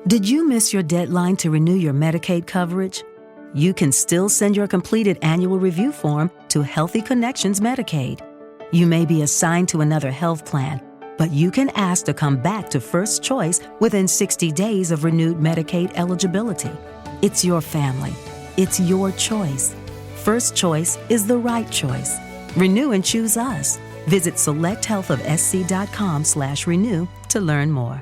Did you miss your deadline to renew your Medicaid coverage? You can still send your completed annual review form to Healthy Connections Medicaid. You may be assigned to another health plan, but you can ask to come back to First Choice within 60 days of renewed Medicaid eligibility. It's your family. It's your choice. First Choice is the right choice. Renew and choose us. Visit selecthealthofsc.com/renew to learn more.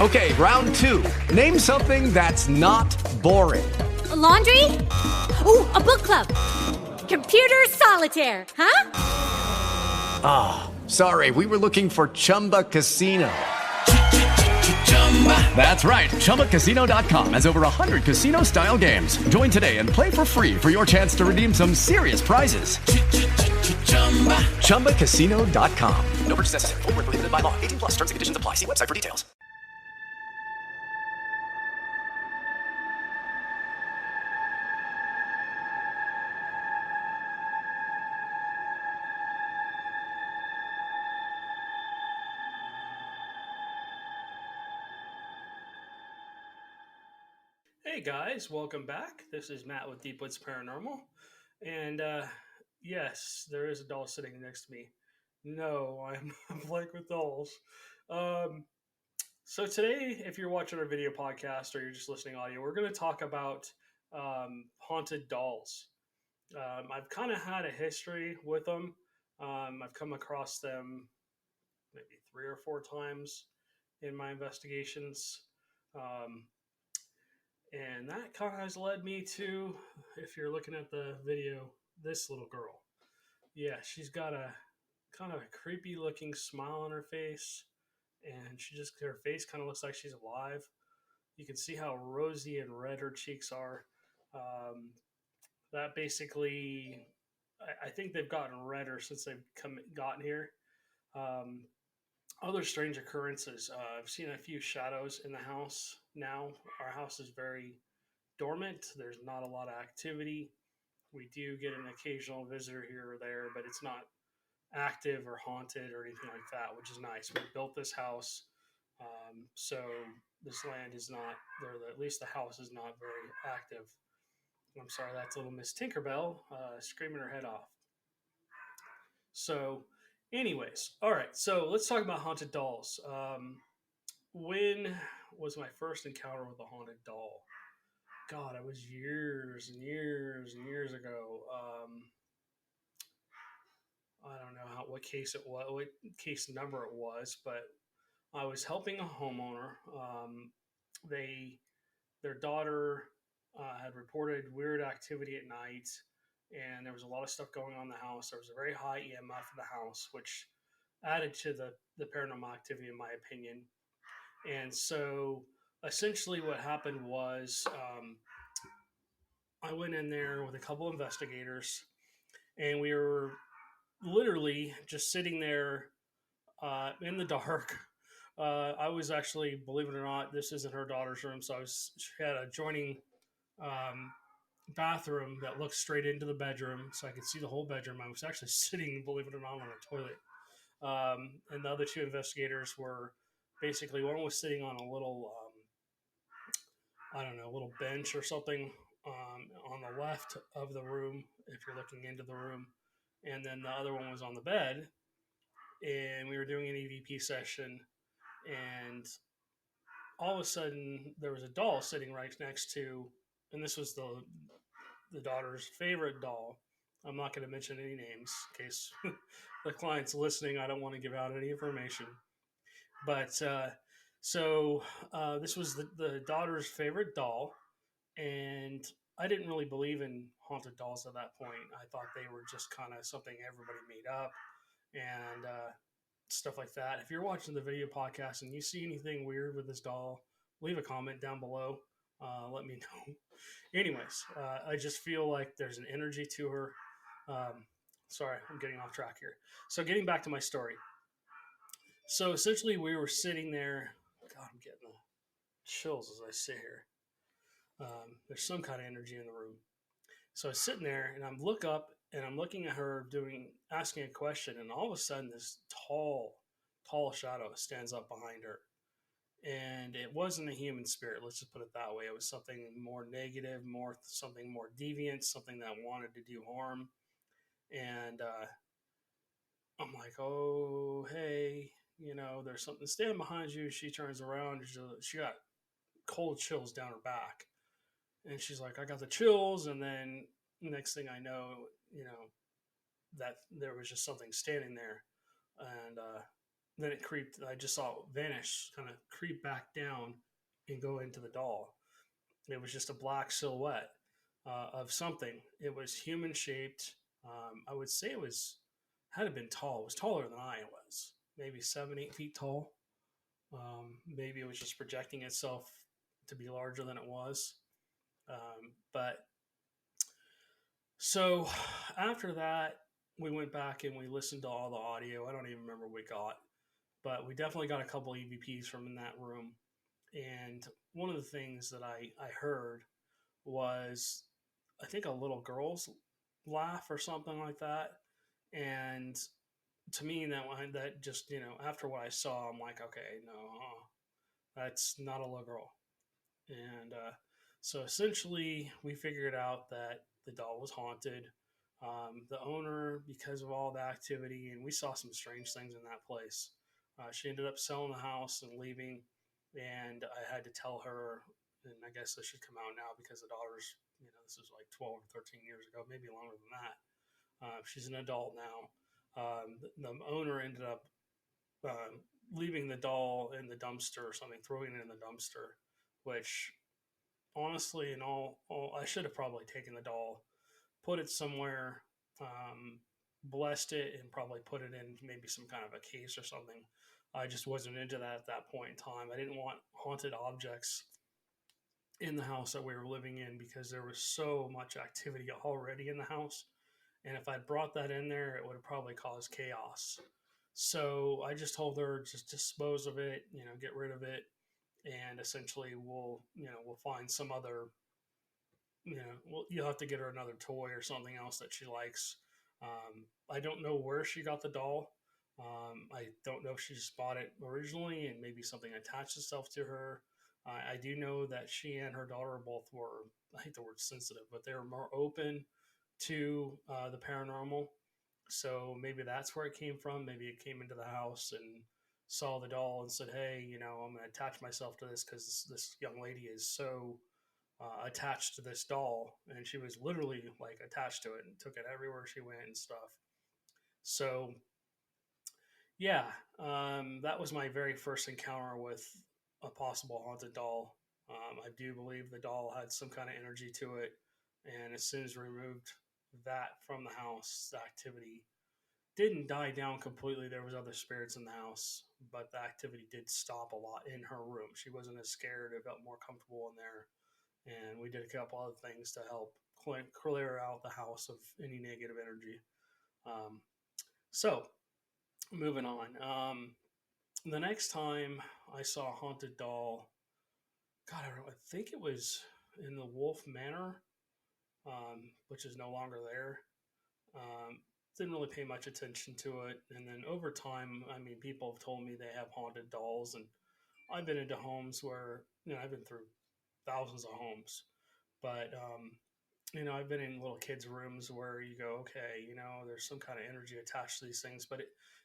Okay, round two. Name something that's not boring. A laundry? Ooh, a book club. Computer solitaire, huh? Ah, sorry, we were looking for Chumba Casino. That's right, ChumbaCasino.com has over 100 casino-style games. Join today and play for free for your chance to redeem some serious prizes. ChumbaCasino.com. No purchase necessary. Void where prohibited by law. 18 plus terms and conditions apply. See website for details. Hey guys, welcome back. This is Matt with Deep Woods Paranormal. And yes, there is a doll sitting next to me. No, I'm Blake with dolls. So today, if you're watching our video podcast or you're just listening audio, we're going to talk about haunted dolls. I've kind of had a history with them. I've come across them maybe 3 or 4 times in my investigations. And that kind of has led me to, if you're looking at the video, this little girl. Yeah, she's got a kind of a creepy looking smile on her face. And her face kind of looks like she's alive. You can see how rosy and red her cheeks are. That basically, I think they've gotten redder since they've gotten here. Other strange occurrences. I've seen a few shadows in the house now. Our house is very dormant. There's not a lot of activity. We do get an occasional visitor here or there, but it's not active or haunted or anything like that, which is nice. We built this house, so this land is not, or at least the house is not very active. I'm sorry, that's little Miss Tinkerbell screaming her head off. So anyways, all right, so let's talk about haunted dolls. When was my first encounter with a haunted doll? God, it was years and years and years ago. I don't know what case it was, what case number it was, but I was helping a homeowner. Their daughter had reported weird activity at night, and there was a lot of stuff going on in the house. There was a very high EMF in the house, which added to the paranormal activity, in my opinion. And so essentially what happened was I went in there with a couple investigators, and we were literally just sitting there in the dark. I was actually, believe it or not, this isn't her daughter's room, so she had a adjoining bathroom that looked straight into the bedroom, so I could see the whole bedroom. I was actually sitting, believe it or not, on a toilet. And the other 2 investigators were basically, one was sitting on a little, a little bench or something on the left of the room, if you're looking into the room. And then the other one was on the bed, and we were doing an EVP session, and all of a sudden there was a doll sitting right next to, and this was the daughter's favorite doll. I'm not going to mention any names in case the client's listening. I don't want to give out any information. But this was the daughter's favorite doll, and I didn't really believe in haunted dolls at that point. I thought they were just kind of something everybody made up and stuff like that. If you're watching the video podcast and you see anything weird with this doll, leave a comment down below. Let me know. Anyways, I just feel like there's an energy to her. Sorry, I'm getting off track here. So getting back to my story. So essentially we were sitting there. God, I'm getting the chills as I sit here. There's some kind of energy in the room. So I was sitting there and I'm looking at her asking a question, and all of a sudden this tall shadow stands up behind her. and it wasn't a human spirit. Let's just put it that way. It was something more negative, something more deviant, something that wanted to do harm. And I'm like, oh, hey, there's something standing behind you. She turns around. She got cold chills down her back. And she's like, I got the chills. And then next thing I know, that there was just something standing there. And then it creeped. I just saw it vanish, kind of creep back down and go into the doll. It was just a black silhouette of something. It was human shaped. I would say had to been tall. It was taller than I was, maybe 7, 8 feet tall. Maybe it was just projecting itself to be larger than it was. But so after that, we went back and we listened to all the audio. I don't even remember what we got, but we definitely got a couple EVPs from in that room. And one of the things that I heard was, I think, a little girl's laugh or something like that. And to me, that just, after what I saw, I'm like, okay, no, that's not a little girl. And so essentially, we figured out that the doll was haunted. The owner, because of all the activity, and we saw some strange things in that place, she ended up selling the house and leaving. And I had to tell her, and I guess this should come out now because the daughter's, this is like 12 or 13 years ago, maybe longer than that. She's an adult now. The owner ended up leaving the doll in the dumpster or something, throwing it in the dumpster, which honestly, in all I should have probably taken the doll, put it somewhere, blessed it, and probably put it in maybe some kind of a case or something. I just wasn't into that at that point in time. I didn't want haunted objects in the house that we were living in because there was so much activity already in the house. And if I brought that in there, it would have probably caused chaos. So I just told her, just dispose of it, get rid of it. And essentially we'll find some other, you'll have to get her another toy or something else that she likes. I don't know where she got the doll. I don't know if she just bought it originally and maybe something attached itself to her. I do know that she and her daughter both were, I hate the word sensitive, but they were more open to the paranormal. So maybe that's where it came from. Maybe it came into the house and saw the doll and said, hey, I'm going to attach myself to this because this young lady is so attached to this doll. And she was literally like attached to it and took it everywhere she went and stuff. So yeah, that was my very first encounter with a possible haunted doll. I do believe the doll had some kind of energy to it. And as soon as we removed that from the house, the activity didn't die down completely. There was other spirits in the house, but the activity did stop a lot in her room. She wasn't as scared. It felt more comfortable in there. And we did a couple other things to help clear out the house of any negative energy. So moving on. The next time I saw a haunted doll, God, I think it was in the Wolf Manor, which is no longer there. Didn't really pay much attention to it. And then over time, people have told me they have haunted dolls. And I've been into homes where, I've been through thousands of homes. But, I've been in little kids' rooms where you go, okay, there's some kind of energy attached to these things. But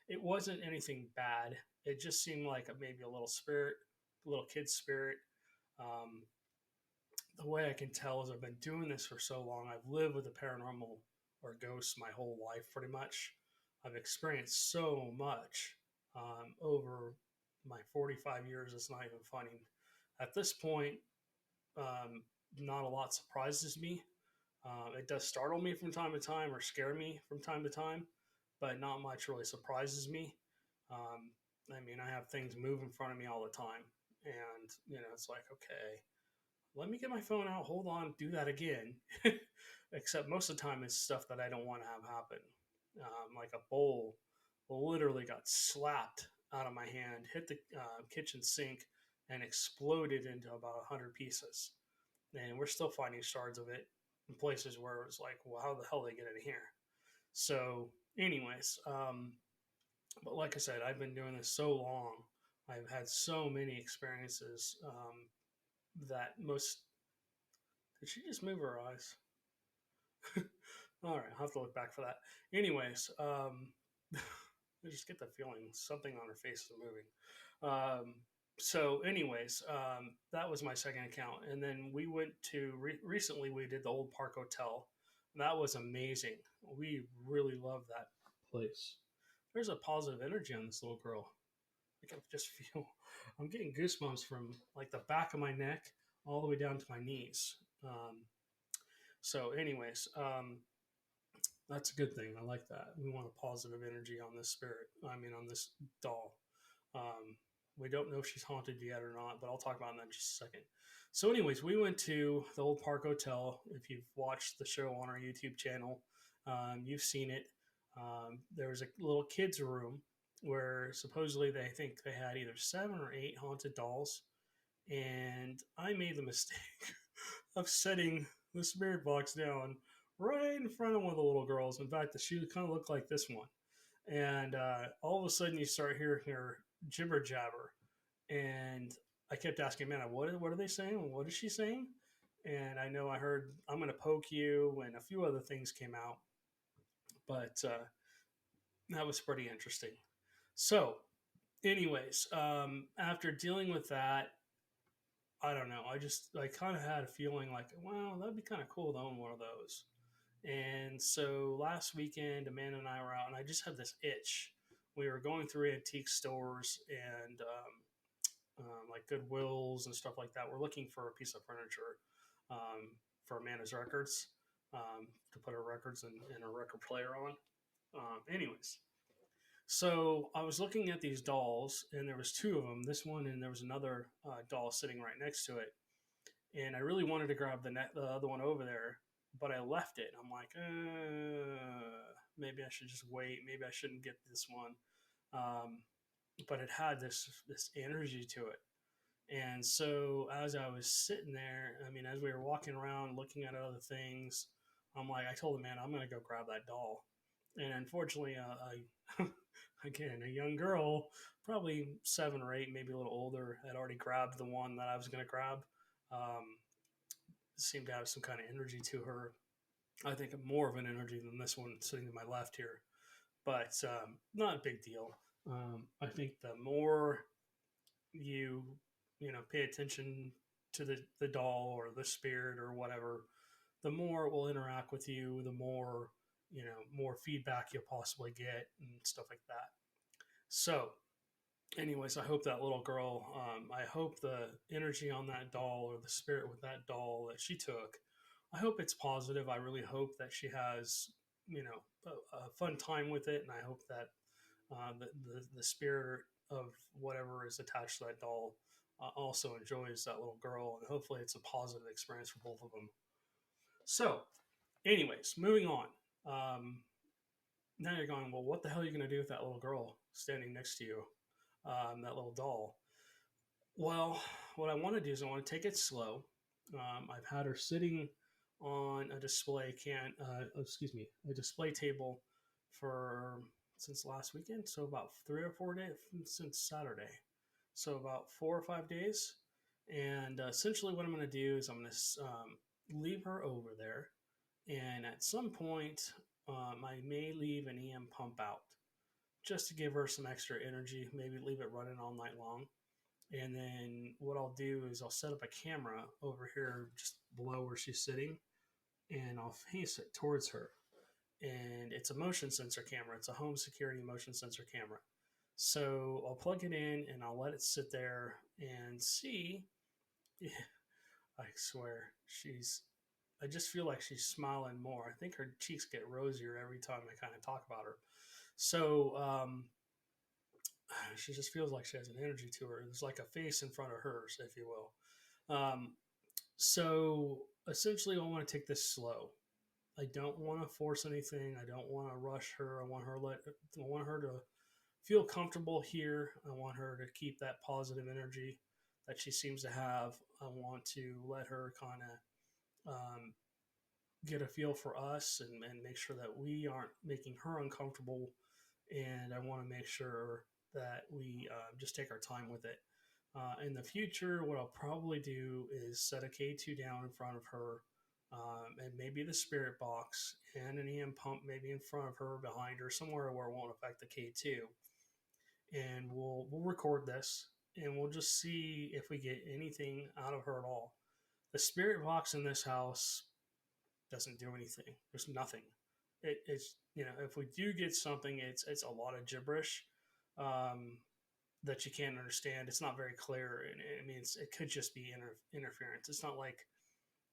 it wasn't anything bad. It just seemed like maybe a little spirit, a little kid's spirit. The way I can tell is I've been doing this for so long. I've lived with the paranormal or ghosts my whole life, pretty much. I've experienced so much over my 45 years. It's not even funny. At this point, not a lot surprises me. It does startle me from time to time or scare me from time to time, but not much really surprises me. I have things move in front of me all the time. And, it's like, okay, let me get my phone out. Hold on. Do that again. Except most of the time it's stuff that I don't want to have happen. Like a bowl literally got slapped out of my hand, hit the kitchen sink, and exploded into about 100 pieces. And we're still finding shards of it in places where it's like, well, how the hell did they get in here? So anyways, but like I said, I've been doing this so long. I've had so many experiences that most. Did she just move her eyes? All right, I'll have to look back for that. Anyways, I just get the feeling something on her face is moving. That was my second account, and then we went to recently. We did the Old Park Hotel. That was amazing. We really love that place. There's a positive energy on this little girl. I can just feel. I'm getting goosebumps from like the back of my neck all the way down to my knees. So, anyways, that's a good thing. I like that. We want a positive energy on this spirit. I mean, on this doll. We don't know if she's haunted yet or not, but I'll talk about that in just a second. So, anyways, we went to the Old Park Hotel. If you've watched the show on our YouTube channel, you've seen it. There was a little kids' room where supposedly they think they had either 7 or 8 haunted dolls. And I made the mistake of setting the spirit box down right in front of one of the little girls. In fact, she kind of looked like this one. And all of a sudden, you start hearing her jibber jabber. And I kept asking, man, what are they saying? What is she saying? And I know I heard, I'm going to poke you, and a few other things came out. But that was pretty interesting. So, anyways, after dealing with that, I don't know. I kind of had a feeling like, wow, that'd be kind of cool to own one of those. And so last weekend, Amanda and I were out, and I just had this itch. We were going through antique stores and like Goodwills and stuff like that. We're looking for a piece of furniture for Amanda's records to put her records in a record player on. Anyways, so I was looking at these dolls, and there was 2 of them. This one, and there was another doll sitting right next to it. And I really wanted to grab the other one over there, but I left it. I'm like, maybe I should just wait. Maybe I shouldn't get this one. But it had this energy to it. And so as I was sitting there, I mean, as we were walking around looking at other things, I'm like, I told the man, I'm going to go grab that doll. And unfortunately, again, a young girl, probably 7 or 8, maybe a little older, had already grabbed the one that I was going to grab. Seemed to have some kind of energy to her. I think more of an energy than this one sitting to my left here, but not a big deal. I think the more you pay attention to the doll or the spirit or whatever, the more it will interact with you, the more more feedback you'll possibly get and stuff like that. So anyways, I hope that little girl, I hope the energy on that doll or the spirit with that doll that she took, I hope it's positive. I really hope that she has, a fun time with it. And I hope that the spirit of whatever is attached to that doll also enjoys that little girl. And hopefully it's a positive experience for both of them. So anyways, moving on. Now you're going, well, what the hell are you going to do with that little girl standing next to you? That little doll. Well, what I want to do is I want to take it slow. I've had her sitting on a display a display table since last weekend. So about 3 or 4 days since Saturday. So about 4 or 5 days. And essentially what I'm going to do is I'm going to leave her over there. And at some point, I may leave an EM pump out just to give her some extra energy, maybe leave it running all night long. And then what I'll do is I'll set up a camera over here just below where she's sitting, and I'll face it towards her. And it's a motion sensor camera. It's a home security motion sensor camera. So I'll plug it in and I'll let it sit there and see. I swear, I just feel like she's smiling more. I think her cheeks get rosier every time I kind of talk about her. So she just feels like she has an energy to her. There's like a face in front of hers, if you will. So essentially, I want to take this slow. I don't want to force anything. I don't want to rush her. I want her to feel comfortable here. I want her to keep that positive energy that she seems to have. I want to let her kind of get a feel for us and make sure that we aren't making her uncomfortable. And I want to make sure that we just take our time with it. In the future, what I'll probably do is set a K2 down in front of her, and maybe the spirit box and an EM pump maybe in front of her, behind her, somewhere where it won't affect the K2. And we'll record this, and we'll just see if we get anything out of her at all. The spirit box in this house doesn't do anything. There's nothing. It's if we do get something, it's a lot of gibberish um, that you can't understand. It's not very clear, and I mean it could just be interference. It's not like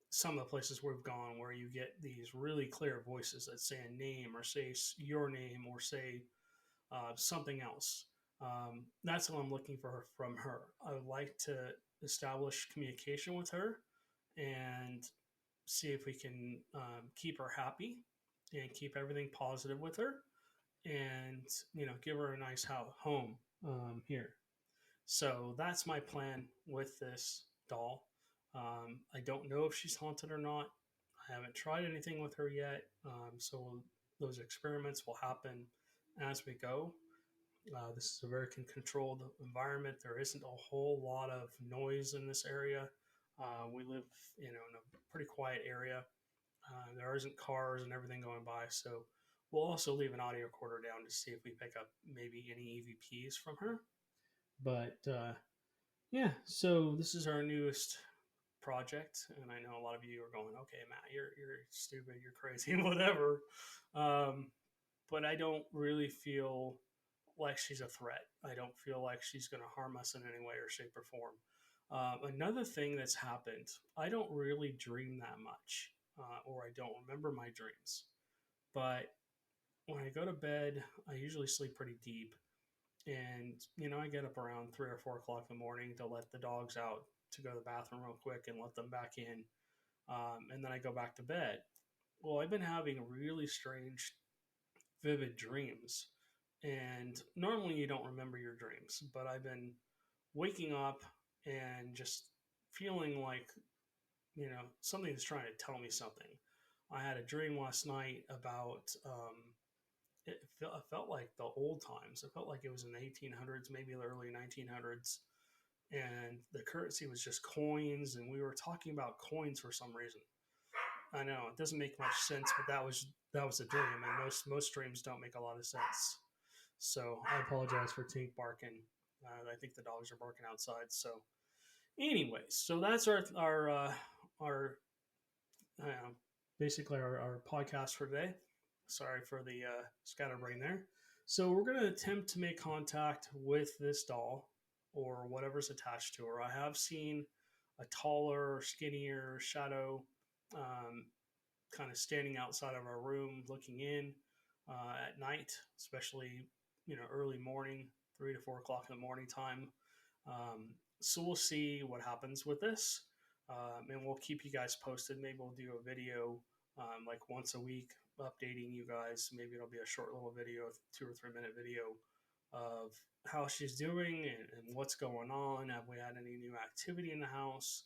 some of the places we've gone where you get these really clear voices that say a name or say your name or say something else. That's what I'm looking for from her. I would like to establish communication with her and see if we can keep her happy and keep everything positive with her, and give her a nice home here. So that's my plan with this doll. I don't know if she's haunted or not. I haven't tried anything with her yet, so those experiments will happen as we go. This is a very controlled environment. There isn't a whole lot of noise in this area. We live, in a pretty quiet area. There isn't cars and everything going by, so we'll also leave an audio recorder down to see if we pick up maybe any EVPs from her. But yeah, so this is our newest project, and I know a lot of you are going, "Okay, Matt, you're stupid, you're crazy, whatever." But I don't really feel like she's a threat. I don't feel like she's going to harm us in any way or shape or form. Another thing that's happened, I don't really dream that much, or I don't remember my dreams. But when I go to bed, I usually sleep pretty deep. And, I get up around 3 or 4 o'clock in the morning to let the dogs out to go to the bathroom real quick and let them back in. And then I go back to bed. Well, I've been having really strange, vivid dreams. And normally you don't remember your dreams, but I've been waking up and just feeling like, something's trying to tell me something. I had a dream last night about, it felt like the old times. It felt like it was in the 1800s, maybe the early 1900s. And the currency was just coins. And we were talking about coins for some reason. I know it doesn't make much sense, but that was a dream. And most dreams don't make a lot of sense. So I apologize for Tink barking. I think the dogs are barking outside. So anyways, so that's our basically our podcast for today. Sorry for the scatterbrain there. So we're going to attempt to make contact with this doll or whatever's attached to her. I have seen a taller, skinnier shadow kind of standing outside of our room looking in at night, especially early morning, 3 to 4 o'clock in the morning time. So we'll see what happens with this, and we'll keep you guys posted. Maybe we'll do a video like once a week, updating you guys. Maybe it'll be a short little video, 2 or 3 minute video of how she's doing and what's going on. Have we had any new activity in the house?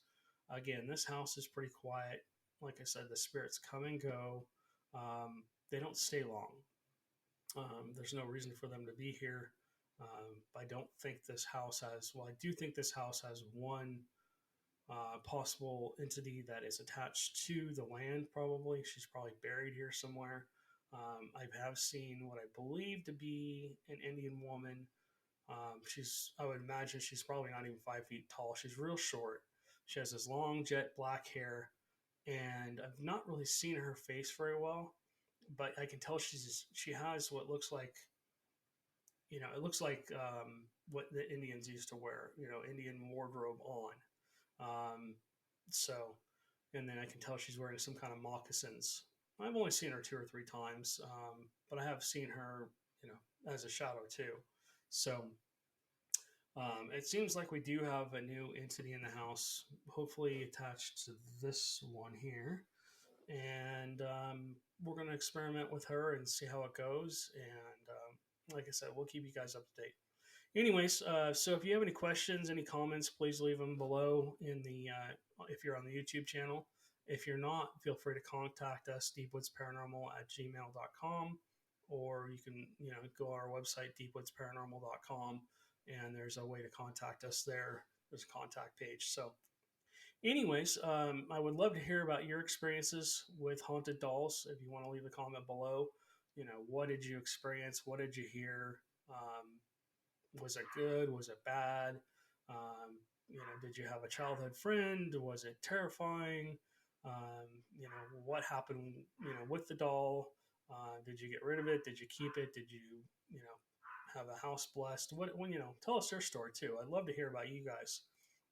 Again, this house is pretty quiet. Like I said, the spirits come and go. They don't stay long. There's no reason for them to be here. I don't think this house has, I do think this house has one possible entity that is attached to the land, probably. She's probably buried here somewhere. I have seen what I believe to be an Indian woman. I would imagine she's probably not even 5 feet tall. She's real short. She has this long jet black hair, and I've not really seen her face very well, but I can tell she has what looks like, it looks like what the Indians used to wear, Indian wardrobe on. And then I can tell she's wearing some kind of moccasins. I've only seen her 2 or 3 times, but I have seen her, as a shadow too. So it seems like we do have a new entity in the house, hopefully attached to this one here. And we're going to experiment with her and see how it goes. And like I said, we'll keep you guys up to date. Anyways, so if you have any questions, any comments, please leave them below if you're on the YouTube channel. If you're not, feel free to contact us, deepwoodsparanormal@gmail.com, or you can, go on our website, deepwoodsparanormal.com, and there's a way to contact us there. There's a contact page. So anyways, I would love to hear about your experiences with haunted dolls. If you want to leave a comment below, what did you experience? What did you hear? Was it good? Was it bad? Did you have a childhood friend? Was it terrifying? What happened, with the doll? Did you get rid of it? Did you keep it? Did you, have a house blessed? Tell us your story too. I'd love to hear about you guys.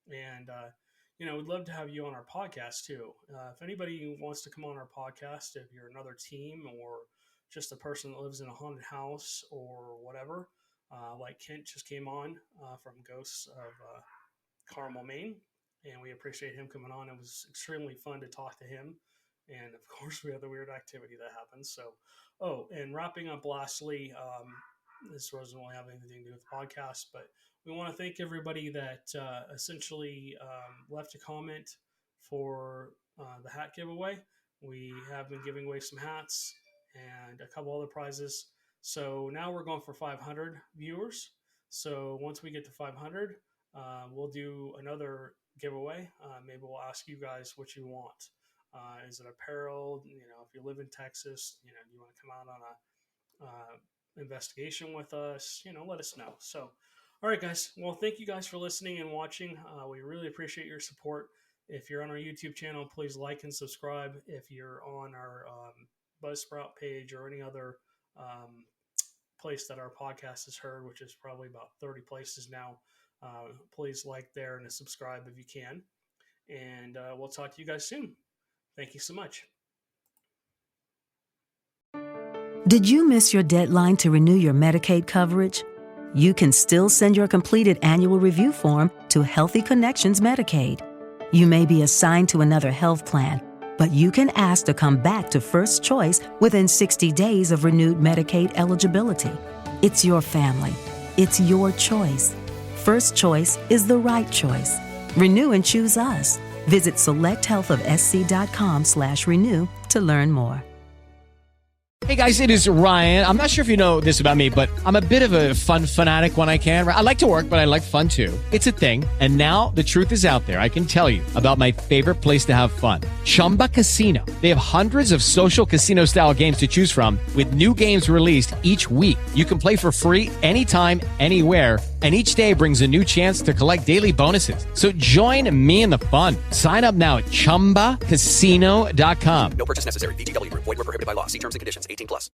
And, we'd love to have you on our podcast too. If anybody wants to come on our podcast, if you're another team or just a person that lives in a haunted house or whatever, like Kent just came on from Ghosts of Carmel, Maine, and we appreciate him coming on. It was extremely fun to talk to him. And of course, we had the weird activity that happens. So, and wrapping up lastly, this doesn't really have anything to do with the podcast, but we want to thank everybody that essentially left a comment for the hat giveaway. We have been giving away some hats and a couple other prizes. So now we're going for 500 viewers. So once we get to 500, we'll do another giveaway. Maybe we'll ask you guys what you want. Is it apparel? If you live in Texas, you want to come out on a investigation with us, let us know. So, all right, guys. Well, thank you guys for listening and watching. We really appreciate your support. If you're on our YouTube channel, please like and subscribe. If you're on our Buzzsprout page or any other place that our podcast is heard, which is probably about 30 places now, please like there and subscribe if you can. And we'll talk to you guys soon. Thank you so much. Did you miss your deadline to renew your Medicaid coverage? You can still send your completed annual review form to Healthy Connections Medicaid. You may be assigned to another health plan, but you can ask to come back to First Choice within 60 days of renewed Medicaid eligibility. It's your family. It's your choice. First Choice is the right choice. Renew and choose us. Visit selecthealthofsc.com/renew to learn more. Hey guys, it is Ryan. I'm not sure if you know this about me, but I'm a bit of a fun fanatic when I can. I like to work, but I like fun too. It's a thing. And now the truth is out there. I can tell you about my favorite place to have fun. Chumba Casino. They have hundreds of social casino style games to choose from with new games released each week. You can play for free anytime, anywhere. And each day brings a new chance to collect daily bonuses. So join me in the fun. Sign up now at ChumbaCasino.com. No purchase necessary. VGW Group. Void where prohibited by law. See terms and conditions. 18+.